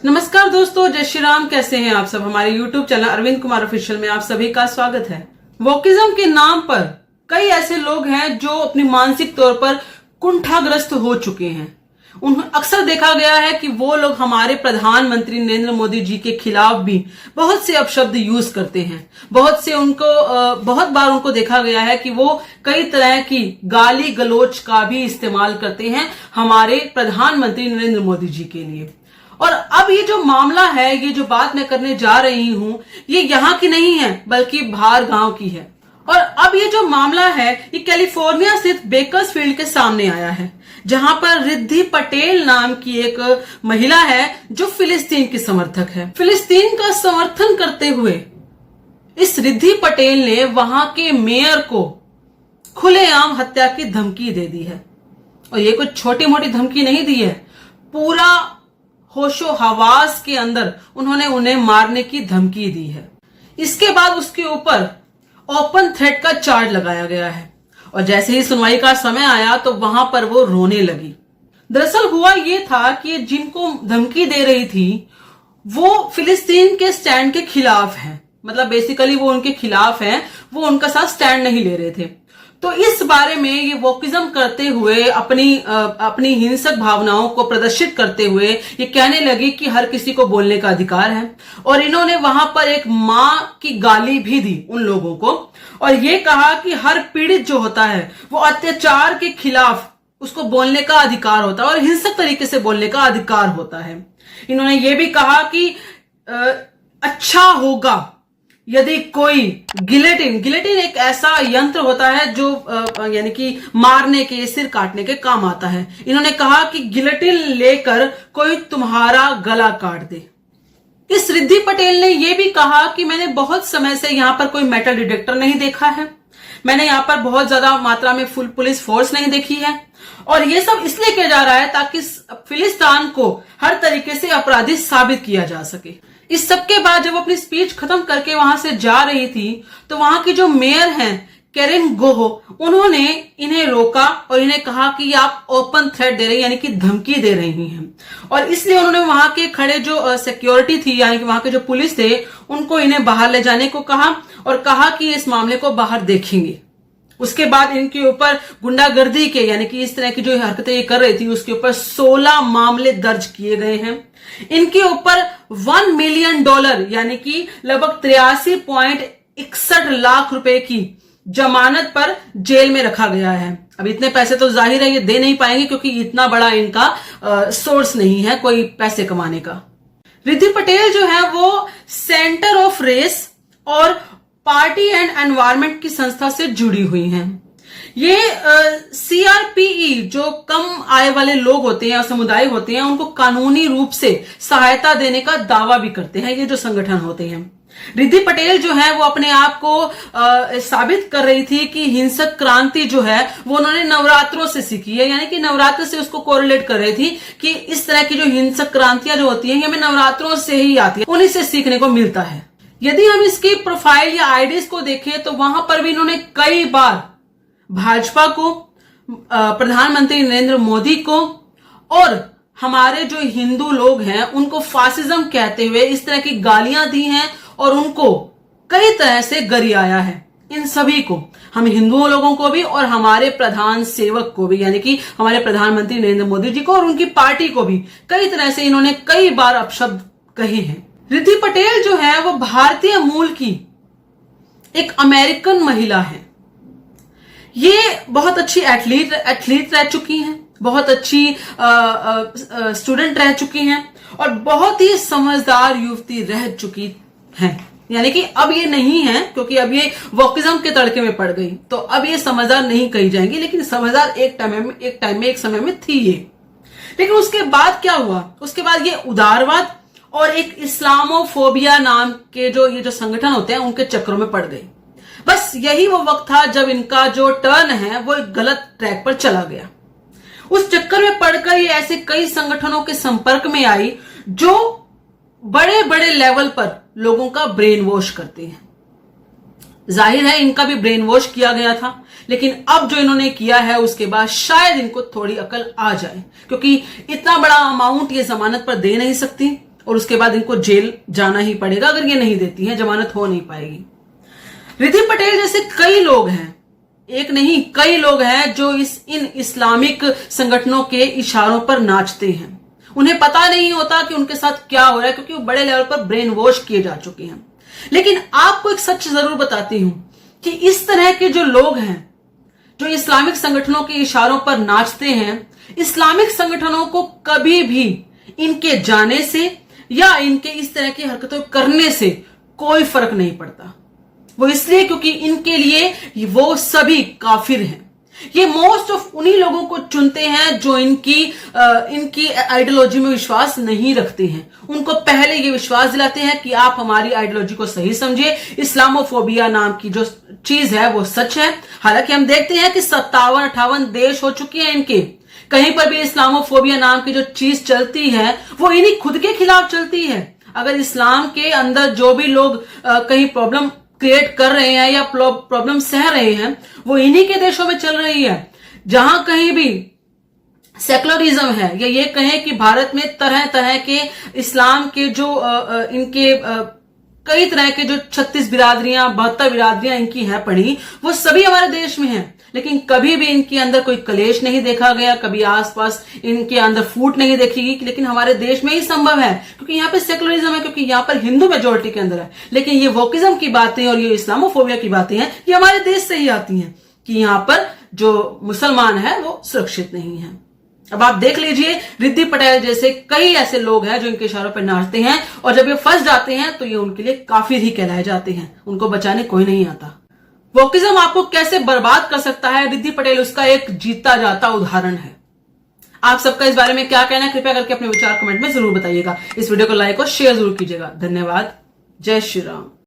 नमस्कार दोस्तों, जय श्री राम। कैसे हैं आप सब। हमारे YouTube channel Arvind Kumar official में आप सभी का स्वागत है। वोकिज्म के नाम पर कई ऐसे लोग हैं जो अपनी मानसिक तौर पर कुंठाग्रस्त हो चुके हैं। उन्हें अक्सर देखा गया है कि वो लोग हमारे प्रधानमंत्री नरेंद्र मोदी जी के खिलाफ भी बहुत से अपशब्द यूज करते हैं। बहुत बार उनको देखा गया है कि वो कई तरह की गाली गलोच का भी इस्तेमाल करते हैं हमारे प्रधानमंत्री नरेंद्र मोदी जी के लिए। और अब ये जो मामला है, ये जो बात मैं करने जा रही हूं, ये यहाँ की नहीं है बल्कि बाहर गांव की है। और अब ये जो मामला है, ये कैलिफोर्निया स्थित बेकर्सफील्ड के सामने आया है, जहां पर रिद्धि पटेल नाम की एक महिला है जो फिलिस्तीन की समर्थक है। फिलिस्तीन का समर्थन करते हुए इस रिद्धि पटेल ने वहां के मेयर को खुलेआम हत्या की धमकी दे दी है। और ये कोई छोटी मोटी धमकी नहीं दी है, पूरा होशो हवास के अंदर उन्होंने उन्हें मारने की धमकी दी है। इसके बाद उसके ऊपर ओपन थ्रेट का चार्ज लगाया गया है और जैसे ही सुनवाई का समय आया तो वहां पर वो रोने लगी। दरअसल हुआ ये था कि जिनको धमकी दे रही थी वो फिलिस्तीन के स्टैंड के खिलाफ हैं, मतलब बेसिकली वो उनके खिलाफ हैं, वो उनका साथ स्टैंड नहीं ले रहे थे। तो इस बारे में ये वोकिज्म करते हुए अपनी हिंसक भावनाओं को प्रदर्शित करते हुए ये कहने लगी कि हर किसी को बोलने का अधिकार है। और इन्होंने वहां पर एक मां की गाली भी दी उन लोगों को और ये कहा कि हर पीड़ित जो होता है वो अत्याचार के खिलाफ उसको बोलने का अधिकार होता है और हिंसक तरीके से बोलने का अधिकार होता है। इन्होंने ये भी कहा कि अच्छा होगा यदि कोई गिलेटिन एक ऐसा यंत्र होता है जो यानी कि मारने के, सिर काटने के काम आता है। इन्होंने कहा कि गिलेटिन लेकर कोई तुम्हारा गला काट दे। इस रिद्धि पटेल ने यह भी कहा कि मैंने बहुत समय से यहां पर कोई मेटल डिटेक्टर नहीं देखा है, मैंने यहां पर बहुत ज्यादा मात्रा में फुल पुलिस फोर्स नहीं देखी है और ये सब इसलिए किया जा रहा है ताकि फिलिस्तीन को हर तरीके से अपराधी साबित किया जा सके। इस सब के बाद जब अपनी स्पीच खत्म करके वहां से जा रही थी तो वहां की जो मेयर हैं कैरिन गोहो, उन्होंने इन्हें रोका और इन्हें कहा कि आप ओपन थ्रेट दे रही यानी कि धमकी दे रही हैं। और इसलिए उन्होंने वहां के खड़े जो सिक्योरिटी थी यानी कि वहां के जो पुलिस थे उनको इन्हें बाहर ले जाने को कहा और कहा कि इस मामले को बाहर देखेंगे। उसके बाद इनके ऊपर गुंडागर्दी के यानी कि इस तरह की जो हरकतें ये कर रही थी उसके ऊपर 16 मामले दर्ज किए गए हैं। इनके ऊपर $1 मिलियन यानी कि लगभग 83.61 लाख रुपए की जमानत पर जेल में रखा गया है। अब इतने पैसे तो जाहिर है ये दे नहीं पाएंगे क्योंकि इतना बड़ा इनका सोर्स नहीं है कोई पैसे कमाने का। रिद्धि पटेल जो है वो सेंटर ऑफ रेस और पार्टी एंड एनवायरमेंट की संस्था से जुड़ी हुई हैं। ये CRPE जो कम आय वाले लोग होते हैं और समुदाय होते हैं उनको कानूनी रूप से सहायता देने का दावा भी करते हैं ये जो संगठन होते हैं। रिद्धि पटेल जो है वो अपने आप को साबित कर रही थी कि हिंसक क्रांति जो है वो उन्होंने नवरात्रों से सीखी है, यानी कि नवरात्र से उसको कोरिलेट कर रही थी कि इस तरह की जो हिंसक क्रांतियां जो होती हैं ये हमें नवरात्रों से ही आती है, उन्हीं से सीखने को मिलता है। यदि हम इसकी प्रोफाइल या आईडीज को देखें तो वहां पर भी इन्होंने कई बार भाजपा को, प्रधानमंत्री नरेंद्र मोदी को और हमारे जो हिंदू लोग हैं उनको फासिज्म कहते हुए इस तरह की गालियां दी हैं और उनको कई तरह से गरियाया है। इन सभी को, हम हिंदुओं लोगों को भी और हमारे प्रधान सेवक को भी यानी कि हमारे प्रधानमंत्री नरेंद्र मोदी जी को और उनकी पार्टी को भी कई तरह से इन्होंने कई बार अपशब्द कहे हैं। रिद्धि पटेल जो है वो भारतीय मूल की एक अमेरिकन महिला है। ये बहुत अच्छी एथलीट रह चुकी हैं, बहुत अच्छी स्टूडेंट रह चुकी हैं और बहुत ही समझदार युवती रह चुकी हैं। यानी कि अब ये नहीं है क्योंकि अब ये वोकिज्म के तड़के में पड़ गई तो अब ये समझदार नहीं कही जाएंगी, लेकिन समझदार एक समय में थी ये। लेकिन उसके बाद क्या हुआ, उसके बाद ये उदारवाद और एक इस्लामोफोबिया नाम के ये जो संगठन होते हैं उनके चक्रों में पड़ गई। बस यही वो वक्त था जब इनका जो टर्न है वो एक गलत ट्रैक पर चला गया। उस चक्कर में पड़कर ये ऐसे कई संगठनों के संपर्क में आई जो बड़े बड़े लेवल पर लोगों का ब्रेन वॉश करते हैं। जाहिर है इनका भी ब्रेन वॉश किया गया था, लेकिन अब जो इन्होंने किया है उसके बाद शायद इनको थोड़ी अकल आ जाए, क्योंकि इतना बड़ा अमाउंट ये जमानत पर दे नहीं सकती और उसके बाद इनको जेल जाना ही पड़ेगा अगर ये नहीं देती हैं, जमानत हो नहीं पाएगी। रिद्धि पटेल जैसे कई लोग हैं, एक नहीं कई लोग हैं जो इन इस्लामिक संगठनों के इशारों पर नाचते हैं। उन्हें पता नहीं होता कि उनके साथ क्या हो रहा है, क्योंकि वो बड़े लेवल पर ब्रेन वॉश किए जा चुके हैं। लेकिन आपको एक सच जरूर बताती हूं कि इस तरह के जो लोग हैं जो इस्लामिक संगठनों के इशारों पर नाचते हैं, इस्लामिक संगठनों को कभी भी इनके जाने से या इनके इस तरह की हरकतों करने से कोई फर्क नहीं पड़ता। वो इसलिए क्योंकि इनके लिए वो सभी काफिर हैं। ये मोस्ट ऑफ उन्हीं लोगों को चुनते हैं जो इनकी आइडियोलॉजी में विश्वास नहीं रखते हैं। उनको पहले ये विश्वास दिलाते हैं कि आप हमारी आइडियोलॉजी को सही समझे, इस्लामोफोबिया नाम की जो चीज है वो सच है। हालांकि हम देखते हैं कि 57-58 देश हो चुके हैं इनके, कहीं पर भी इस्लामोफोबिया नाम की जो चीज चलती है वो इन्हीं खुद के खिलाफ चलती है। अगर इस्लाम के अंदर जो भी लोग कहीं प्रॉब्लम क्रिएट कर रहे हैं या प्रॉब्लम सह रहे हैं, वो इन्हीं के देशों में चल रही है। जहां कहीं भी सेकुलरिज्म है या ये कहें कि भारत में तरह तरह के इस्लाम के जो इनके कई तरह के जो 36 बिरादरियां 72 बिरादरियां इनकी है पड़ी, वो सभी हमारे देश में हैं। लेकिन कभी भी इनके अंदर कोई कलेश नहीं देखा गया, कभी आसपास इनके अंदर फूट नहीं देखी। लेकिन हमारे देश में ही संभव है क्योंकि यहाँ पे सेकुलरिज्म है, क्योंकि यहाँ पर हिंदू मेजोरिटी के अंदर है। लेकिन ये वोकिज्म की बातें और ये इस्लामोफोबिया की बातें हैं, ये हमारे देश से ही आती हैं कि यहाँ पर जो मुसलमान है वो सुरक्षित नहीं है। अब आप देख लीजिए, रिद्धि पटेल जैसे कई ऐसे लोग हैं जो इनके इशारों पर नाचते हैं, और जब ये फंस जाते हैं तो ये उनके लिए काफिर ही कहलाए जाते हैं। उनको बचाने कोई नहीं आता। वोकिज्म आपको कैसे बर्बाद कर सकता है, रिद्धि पटेल उसका एक जीता जाता उदाहरण है। आप सबका इस बारे में क्या कहना है, कृपया करके अपने विचार कमेंट में जरूर बताइएगा। इस वीडियो को लाइक और शेयर जरूर कीजिएगा। धन्यवाद। जय श्री राम।